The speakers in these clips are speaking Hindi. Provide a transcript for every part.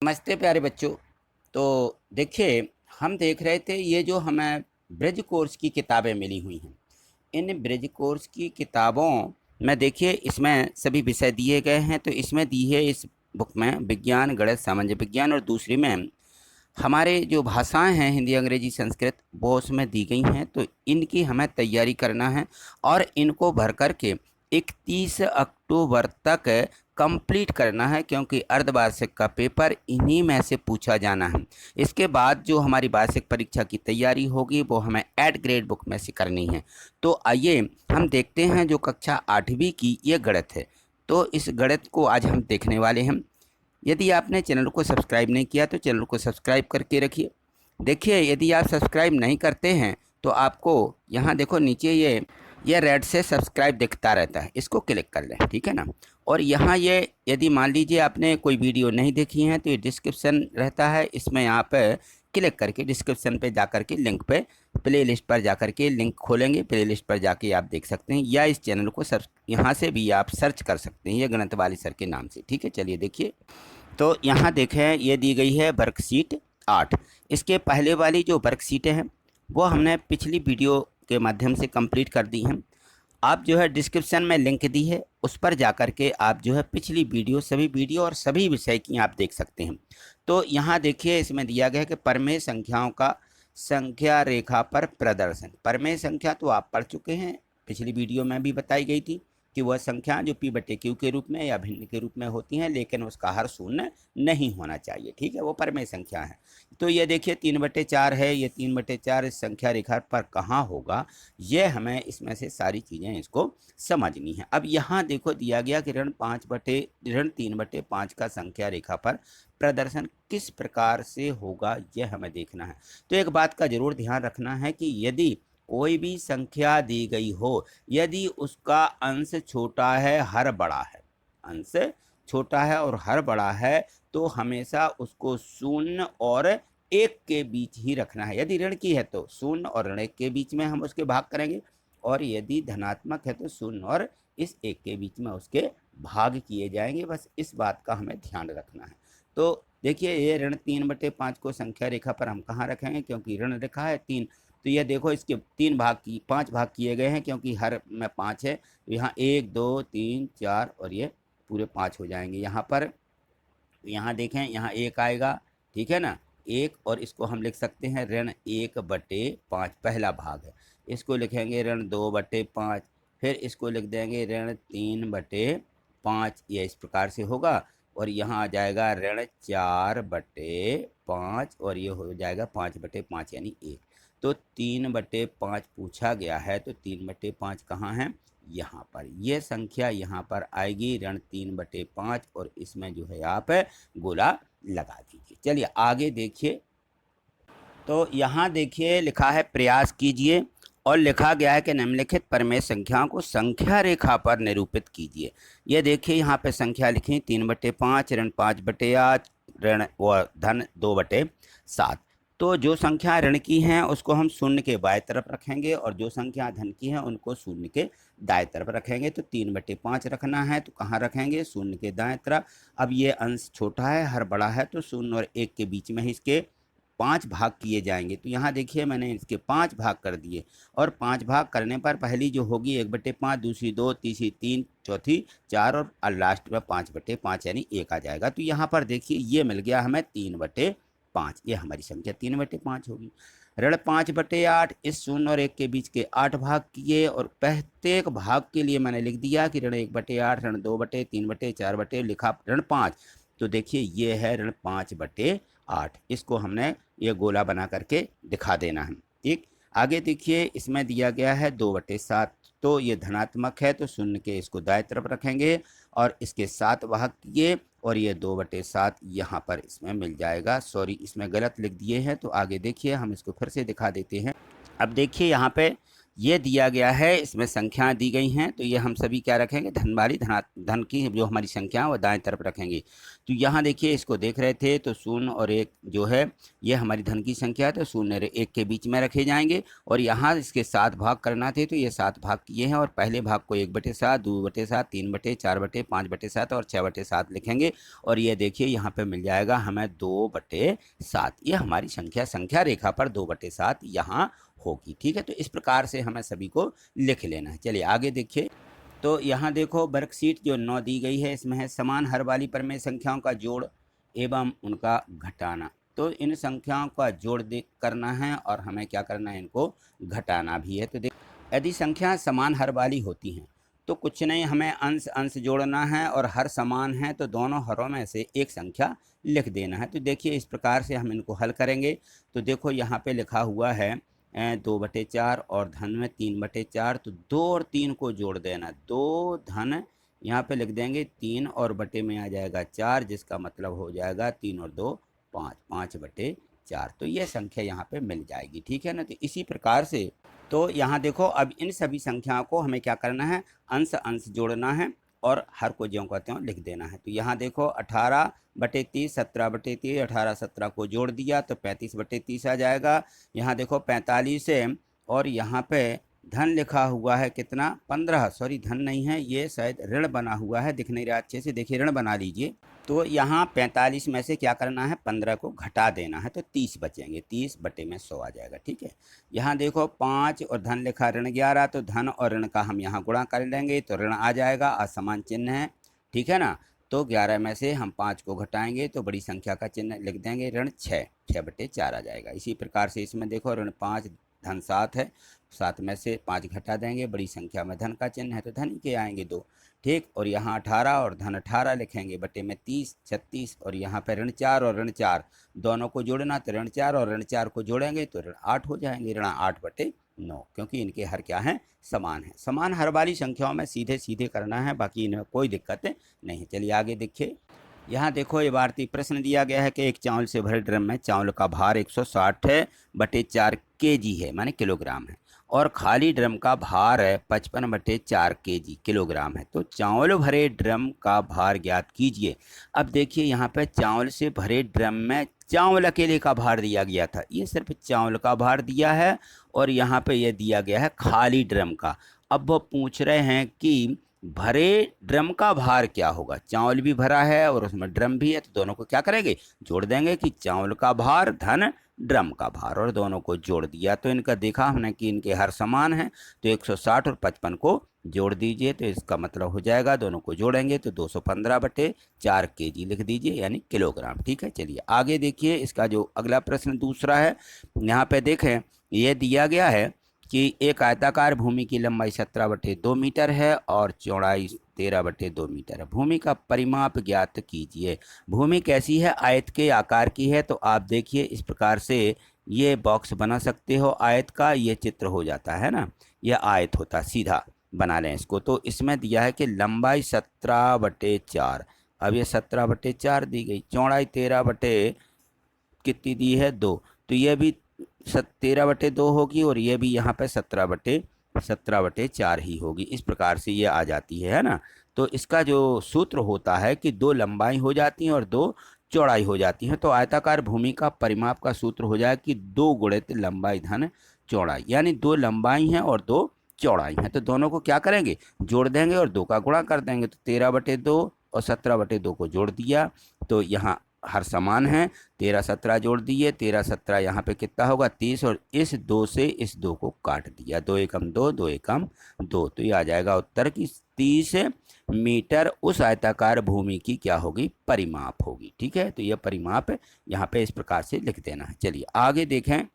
नमस्ते प्यारे बच्चों। तो देखिए, हम देख रहे थे ये जो हमें ब्रिज कोर्स की किताबें मिली हुई हैं, इन ब्रिज कोर्स की किताबों में देखिए इसमें सभी विषय दिए गए हैं। तो इसमें दी है इस बुक में विज्ञान, गणित, सामाजिक विज्ञान, और दूसरी में हमारे जो भाषाएं हैं हिंदी, अंग्रेजी, संस्कृत, वो उसमें दी गई हैं। तो इनकी हमें तैयारी करना है और इनको भर कर के 31 अक्टूबर तक कंप्लीट करना है, क्योंकि अर्धवार्षिक का पेपर इन्हीं में से पूछा जाना है। इसके बाद जो हमारी वार्षिक परीक्षा की तैयारी होगी वो हमें एट ग्रेड बुक में से करनी है। तो आइए हम देखते हैं जो कक्षा 8वीं की ये गणित है। तो इस गणित को आज हम देखने वाले हैं। यदि आपने चैनल को सब्सक्राइब नहीं किया तो चैनल को सब्सक्राइब करके रखिए। देखिए, यदि आप सब्सक्राइब नहीं करते हैं तो आपको यहाँ देखो नीचे ये रेड से सब्सक्राइब दिखता रहता है, इसको क्लिक कर लें, ठीक है ना। और यहाँ ये यदि मान लीजिए आपने कोई वीडियो नहीं देखी है तो ये डिस्क्रिप्शन रहता है, इसमें आप क्लिक करके डिस्क्रिप्शन पे जा करके लिंक पे प्लेलिस्ट पर जा करके लिंक खोलेंगे, प्लेलिस्ट पर जाके आप देख सकते हैं, या इस चैनल को यहाँ से भी आप सर्च कर सकते हैं ये गणित वाली सर के नाम से, ठीक है। चलिए देखिए, तो यहाँ देखें ये दी गई है वर्कशीट 8। इसके पहले वाली जो वर्कशीटें हैं वो हमने पिछली वीडियो के माध्यम से कंप्लीट कर दी हैं। आप जो है डिस्क्रिप्शन में लिंक दी है, उस पर जाकर के आप जो है पिछली वीडियो, सभी वीडियो और सभी विषय की आप देख सकते हैं। तो यहाँ देखिए इसमें दिया गया है कि परमेय संख्याओं का संख्या रेखा पर प्रदर्शन। परमेय संख्या तो आप पढ़ चुके हैं, पिछली वीडियो में भी बताई गई थी कि वह संख्या जो p बटे क्यू के रूप में या भिन्न के रूप में होती हैं, लेकिन उसका हर शून्य नहीं होना चाहिए, ठीक है, वो परमेय संख्या है। तो ये देखिए 3/4 है, ये 3/4 इस संख्या रेखा पर कहाँ होगा, ये हमें इसमें से सारी चीज़ें इसको समझनी है। अब यहाँ देखो दिया गया कि ऋण 3/5 का संख्या रेखा पर प्रदर्शन किस प्रकार से होगा, यह हमें देखना है। तो एक बात का जरूर ध्यान रखना है कि यदि कोई भी संख्या दी गई हो, यदि उसका अंश छोटा है, हर बड़ा है, अंश छोटा है और हर बड़ा है, तो हमेशा उसको शून्य और 1 के बीच ही रखना है। यदि ऋण की है तो शून्य और ऋण 1 के बीच में हम उसके भाग करेंगे, और यदि धनात्मक है तो शून्य और इस 1 के बीच में उसके भाग किए जाएंगे। बस इस बात का हमें ध्यान रखना है। तो देखिए ये ऋण 3/5 को संख्या रेखा पर हम कहाँ रखेंगे, क्योंकि ऋण रेखा है 3, तो ये देखो इसके 5 भाग किए गए हैं, क्योंकि हर में 5 है, तो यहाँ 1 2 3 4 और ये पूरे 5 हो जाएंगे यहाँ पर। यहाँ देखें, यहाँ 1 आएगा, ठीक है ना, 1, और इसको हम लिख सकते हैं ऋण 1/5 पहला भाग है। इसको लिखेंगे ऋण 2/5, फिर इसको लिख देंगे ऋण 3/5, ये इस प्रकार से होगा। और यहाँ आ जाएगा ऋण 4/5, और ये हो जाएगा 5/5 यानी 1। तो 3/5 पूछा गया है, तो 3/5 कहाँ है, यहाँ पर। ये संख्या यहाँ पर आएगी ऋण 3/5, और इसमें जो है आप गोला लगा दीजिए। चलिए आगे देखिए, तो यहाँ देखिए लिखा है प्रयास कीजिए, और लिखा गया है कि निम्नलिखित परमेय संख्याओं को संख्या रेखा पर निरूपित कीजिए। ये देखिए यहाँ पे संख्या लिखी 3/5, ऋण 5/8, ऋण व धन 2/7। तो जो संख्या ऋण की हैं उसको हम शून्य के बाएं तरफ रखेंगे, और जो संख्या धन की हैं उनको शून्य के दाएं तरफ रखेंगे। तो 3/5 रखना है तो कहाँ रखेंगे, शून्य के दाएं तरफ। अब ये अंश छोटा है, हर बड़ा है, तो शून्य और 1 के बीच में ही इसके 5 भाग किए जाएंगे। तो यहाँ देखिए मैंने इसके 5 भाग कर दिए, और 5 भाग करने पर पहली जो होगी 1/5, दूसरी 2, तीसरी 3, चौथी 4, और लास्ट में 5/5 यानी 1 आ जाएगा। तो यहाँ पर देखिए ये मिल गया हमें 3/5, ये हमारी संख्या 3/5 होगी। ऋण 5/8, इस शून्य और 1 के बीच के 8 भाग किए, और प्रत्येक भाग के लिए मैंने लिख दिया कि ऋण 1/8, ऋण 2/3/4 लिखा ऋण 5। तो देखिए ये है ऋण 5/8, इसको हमने ये गोला बना करके दिखा देना है, ठीक। आगे देखिए इसमें दिया गया है 2/7, तो ये धनात्मक है, तो शून्य के इसको दाएं तरफ रखेंगे, और इसके 7 भाग किए, और ये 2/7 यहाँ पर इसमें मिल जाएगा। सॉरी, इसमें गलत लिख दिए हैं, तो आगे देखिए हम इसको फिर से दिखा देते हैं। अब देखिए यहाँ पे ये दिया गया है, इसमें संख्याएं दी गई हैं, तो ये हम सभी क्या रखेंगे, धन वाली धन की जो हमारी संख्या वो दाएं तरफ रखेंगे। तो यहाँ देखिए इसको देख रहे थे, तो 0 और 1 जो है ये हमारी धन की संख्या है, तो 0 और 1 के बीच में रखे जाएंगे। और यहाँ इसके 7 भाग करना थे, तो ये 7 भाग किए हैं, और पहले भाग को 1/7, 2/7, 3/4, 5/7 और 6/7 लिखेंगे। और ये देखिए यहाँ पे मिल जाएगा हमें 2/7। ये हमारी संख्या रेखा पर 2/7 यहाँ होगी। ठीक है, तो इस प्रकार से हमें सभी को लिख लेना है। चलिए आगे देखिए। तो यहाँ देखो वर्कशीट जो 9 दी गई है, इसमें है समान हर वाली परिमेय संख्याओं का जोड़ एवं उनका घटाना। तो इन संख्याओं का जोड़ करना है और हमें क्या करना है, इनको घटाना भी है। तो देख, यदि संख्या समान हर वाली होती हैं तो कुछ नहीं, हमें अंश अंश जोड़ना है, और हर समान है तो दोनों हरों में से एक संख्या लिख देना है। तो देखिए इस प्रकार से हम इनको हल करेंगे। तो देखो यहाँ पे लिखा हुआ है 2/4 और धन में 3/4, तो 2 और 3 को जोड़ देना। 2 धन यहाँ पे लिख देंगे 3 और बटे में आ जाएगा 4, जिसका मतलब हो जाएगा 3 और 2 5, 5/4। तो ये संख्या यहाँ पे मिल जाएगी। ठीक है ना, तो इसी प्रकार से तो यहाँ देखो अब इन सभी संख्याओं को हमें क्या करना है, अंश अंश जोड़ना है और हर को ज्यों का त्यों लिख देना है। तो यहाँ देखो 18/30, 17/30, 18 17 को जोड़ दिया तो 35/30 आ जाएगा। यहाँ देखो 45 है, और यहाँ पे धन लिखा हुआ है कितना, 15, सॉरी धन नहीं है, ये शायद ऋण बना हुआ है, दिख नहीं रहा अच्छे से, देखिए ऋण बना लीजिए। तो यहाँ 45 में से क्या करना है, 15 को घटा देना है, तो 30 बचेंगे, 30/100 आ जाएगा। ठीक है, यहाँ देखो 5 और धन लिखा ऋण 11, तो धन और ऋण का हम यहाँ गुणा कर लेंगे तो ऋण आ जाएगा, असमान चिन्ह है। ठीक है ना, तो 11 में से हम 5 को घटाएंगे तो बड़ी संख्या का चिन्ह लिख देंगे, ऋण 6, 6/4 आ जाएगा। इसी प्रकार से इसमें देखो ऋण 5 धन 7 है, 7 में से 5 घटा देंगे, बड़ी संख्या में धन का चिन्ह है तो धन के आएंगे 2। ठीक, और यहाँ 18 और धन 18 लिखेंगे, बटे में 30, 36, और यहाँ पे ऋण 4 और ऋण 4 दोनों को जोड़ना, तो ऋण 4 और ऋण 4 को जोड़ेंगे तो ऋण 8 हो जाएंगे, ऋण 8/9, क्योंकि इनके हर क्या हैं, समान है। समान हर वाली संख्याओं में सीधे सीधे करना है, बाकी इनमें कोई दिक्कत नहीं। चलिए आगे देखिए। यहाँ देखो ये भारतीय प्रश्न दिया गया है कि एक चावल से भरे ड्रम में चावल का भार 160/4 kg है, माने किलोग्राम है, और खाली ड्रम का भार है 55/4 kg किलोग्राम है। तो चावल भरे ड्रम का भार ज्ञात कीजिए। अब देखिए यहाँ पे चावल से भरे ड्रम में चावल अकेले का भार दिया गया था, ये सिर्फ चावल का भार दिया है, और यहाँ पे ये दिया गया है खाली ड्रम का। अब वो पूछ रहे हैं कि भरे ड्रम का भार क्या होगा, चावल भी भरा है और उसमें ड्रम भी है, तो दोनों को क्या करेंगे, जोड़ देंगे कि चावल का भार धन ड्रम का भार, और दोनों को जोड़ दिया तो इनका देखा हमने कि इनके हर समान है, तो 160 और 55 को जोड़ दीजिए, तो इसका मतलब हो जाएगा, दोनों को जोड़ेंगे तो 215/4 kg लिख दीजिए, यानी किलोग्राम। ठीक है, चलिए आगे देखिए। इसका जो अगला प्रश्न दूसरा है, यहाँ पे देखें ये दिया गया है कि एक आयताकार भूमि की लंबाई 17/2 मीटर है और चौड़ाई 13/2 मीटर है। भूमि का परिमाप ज्ञात कीजिए। भूमि कैसी है, आयत के आकार की है, तो आप देखिए इस प्रकार से ये बॉक्स बना सकते हो आयत का, ये चित्र हो जाता है ना, यह आयत होता, सीधा बना लें इसको। तो इसमें दिया है कि लंबाई 17/4, अब ये 17/4 दी गई, चौड़ाई 13 कितनी दी है 2, तो ये भी 13/2 होगी, और ये भी यहाँ पे 17/4 ही होगी। इस प्रकार से ये आ जाती है ना। तो इसका जो सूत्र होता है कि 2 लंबाई हो जाती हैं और 2 चौड़ाई हो जाती हैं, तो आयताकार भूमि का परिमाप का सूत्र हो जाए कि 2 गुणित लंबाई धन चौड़ाई, यानी 2 लंबाई हैं और 2 चौड़ाई हैं, तो दोनों को क्या करेंगे, जोड़ देंगे और 2 का गुणा कर देंगे, तो 13/2 और 17/2 को जोड़ दिया, तो यहाँ हर समान है, 13 17 जोड़ दिए, 13 17 यहाँ पे कितना होगा 30, और इस 2 से इस 2 को काट दिया, 2 एकम 2, 2 एकम 2, तो ये आ जाएगा उत्तर की 30 मीटर उस आयताकार भूमि की क्या होगी, परिमाप होगी। ठीक है, तो यह परिमाप यहाँ पे इस प्रकार से लिख देना है। चलिए आगे देखें,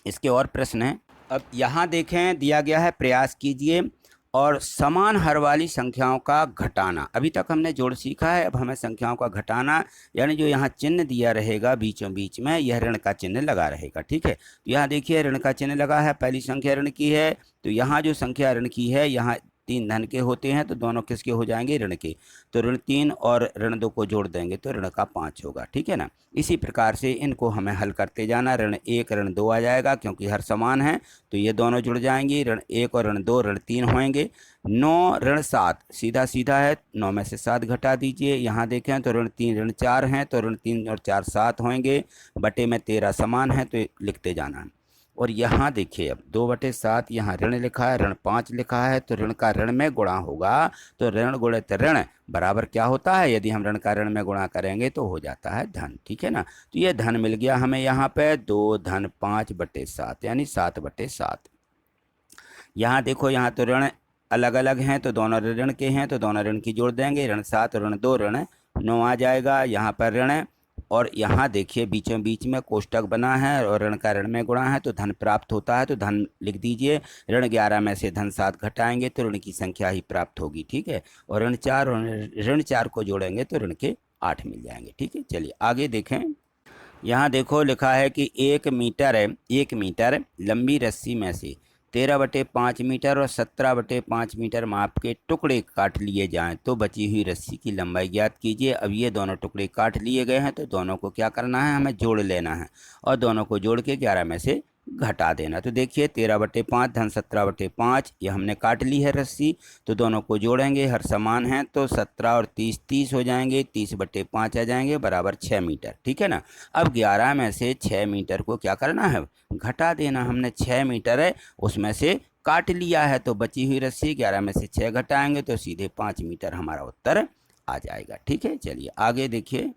इसके और प्रश्न हैं। अब यहाँ देखें दिया गया है, प्रयास कीजिए और समान हर वाली संख्याओं का घटाना। अभी तक हमने जोड़ सीखा है, अब हमें संख्याओं का घटाना, यानी जो यहाँ चिन्ह दिया रहेगा बीचों बीच में, यह ऋण का चिन्ह लगा रहेगा। ठीक है, तो यहाँ देखिए ऋण का चिन्ह लगा है, पहली संख्या ऋण की है, तो यहाँ जो संख्या ऋण की है यहाँ 3 धन के होते हैं तो दोनों किसके हो जाएंगे, ऋण के। तो ऋण 3 और ऋण 2 को जोड़ देंगे तो ऋण का 5 होगा, ठीक है ना। इसी प्रकार से इनको हमें हल करते जाना। ऋण 1 ऋण 2 आ जाएगा क्योंकि हर समान है तो ये दोनों जुड़ जाएंगी, ऋण 1 और ऋण 2 ऋण 3 होंगे। 9 ऋण 7 सीधा सीधा है, 9 में से 7 घटा दीजिए। यहाँ देखें तो ऋण 3 ऋण 4 हैं तो ऋण 3 और 4 7 होंगे, बटे में 13 समान है तो लिखते जाना है। और यहाँ देखिए अब 2/7 यहाँ ऋण लिखा है, ऋण 5 लिखा है तो ऋण का ऋण में गुणा होगा तो ऋण गुणित ऋण बराबर क्या होता है, यदि हम ऋण का ऋण में गुणा करेंगे तो हो जाता है धन, ठीक है ना। तो ये धन मिल गया हमें यहाँ पे 2 धन 5/7 यानी 7/7। यहाँ देखो यहाँ तो ऋण अलग अलग हैं तो दोनों ऋण के हैं तो दोनों ऋण की जोड़ देंगे, ऋण 7 ऋण 2 ऋण 9 आ जाएगा। यहाँ पर ऋण और यहाँ देखिए बीचों बीच में कोष्टक बना है और ऋण का ऋण में गुणा है तो धन प्राप्त होता है तो धन लिख दीजिए। ऋण 11 में से धन 7 घटाएंगे तो ऋण की संख्या ही प्राप्त होगी, ठीक है। और ऋण 4 को जोड़ेंगे तो ऋण के 8 मिल जाएंगे, ठीक है। चलिए आगे देखें। यहाँ देखो लिखा है कि 1 मीटर लंबी रस्सी में से 13/5 मीटर और 17/5 मीटर माप के टुकड़े काट लिए जाएं तो बची हुई रस्सी की लंबाई ज्ञात कीजिए। अब ये दोनों टुकड़े काट लिए गए हैं तो दोनों को क्या करना है, हमें जोड़ लेना है और दोनों को जोड़ के 11 में से घटा देना। तो देखिए 13/5 धन 17/5 ये हमने काट ली है रस्सी, तो दोनों को जोड़ेंगे, हर समान है तो 17 और 30 30 हो जाएंगे, 30/5 आ जाएंगे बराबर 6 मीटर, ठीक है ना। अब 11 में से 6 मीटर को क्या करना है, घटा देना। हमने 6 मीटर है उसमें से काट लिया है तो बची हुई रस्सी 11 में से 6 घटाएंगे तो सीधे 5 मीटर हमारा उत्तर आ जाएगा, ठीक है। चलिए आगे देखिए।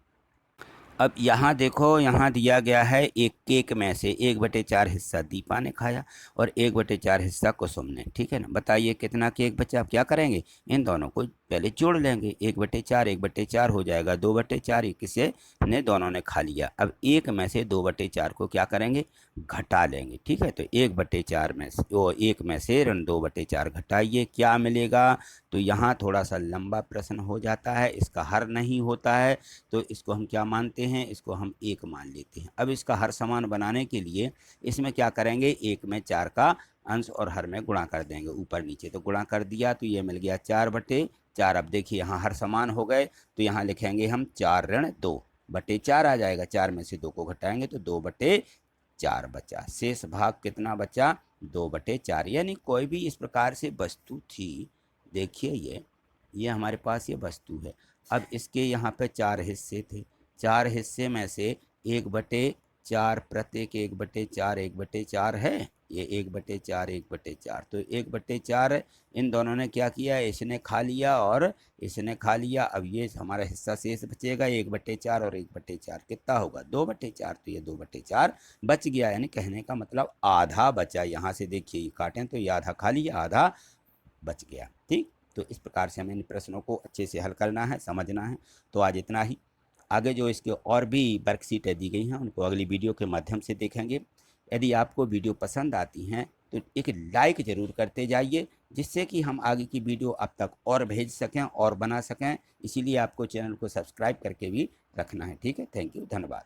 अब यहाँ देखो, यहाँ दिया गया है एक केक में से 1/4 हिस्सा दीपा ने खाया और 1/4 हिस्सा कुसुम ने, ठीक है ना। बताइए कितना केक बचा। आप क्या करेंगे, इन दोनों को पहले जोड़ लेंगे। 1/4 हो जाएगा 2/4, किसे ने दोनों ने खा लिया। अब 1 में से 2/4 को क्या करेंगे, घटा लेंगे, ठीक है। तो 1/4 में से 1 में से ऋण 2/4 घटाइए, क्या मिलेगा। तो यहाँ थोड़ा सा लंबा प्रश्न हो जाता है, इसका हर नहीं होता है तो इसको हम क्या मानते हैं, इसको हम 1 मान लेते हैं। अब इसका हर समान बनाने के लिए इसमें क्या करेंगे, 1 में 4 का अंश और हर में गुणा कर देंगे, ऊपर नीचे तो गुणा कर दिया तो ये मिल गया 4/4। अब देखिए यहाँ हर समान हो गए तो यहाँ लिखेंगे हम 4 ऋण 2/4 आ जाएगा। 4 में से 2 को घटाएंगे तो 2/4 बचा। शेष भाग कितना बचा, 2/4। यानी कोई भी इस प्रकार से वस्तु थी, देखिए ये हमारे पास ये वस्तु है। अब इसके यहाँ पे 4 हिस्से थे, 4 हिस्से में से 1/4 प्रत्येक 1/4 है, ये 1/4 तो 1/4 इन दोनों ने क्या किया, इसने खा लिया और इसने खा लिया। अब ये हमारा हिस्सा शेष बचेगा 1/4 और 1/4 कितना होगा, 2/4। तो ये 2/4 बच गया, यानी कहने का मतलब आधा बचा। यहाँ से देखिए काटें तो ये आधा खा लिया, आधा बच गया, ठीक। तो इस प्रकार से हमें इन प्रश्नों को अच्छे से हल करना है, समझना है। तो आज इतना ही। आगे जो इसके और भी वर्कशीटें दी गई हैं उनको अगली वीडियो के माध्यम से देखेंगे। यदि आपको वीडियो पसंद आती हैं तो एक लाइक ज़रूर करते जाइए, जिससे कि हम आगे की वीडियो आप तक और भेज सकें और बना सकें। इसीलिए आपको चैनल को सब्सक्राइब करके भी रखना है, ठीक है। थैंक यू, धन्यवाद।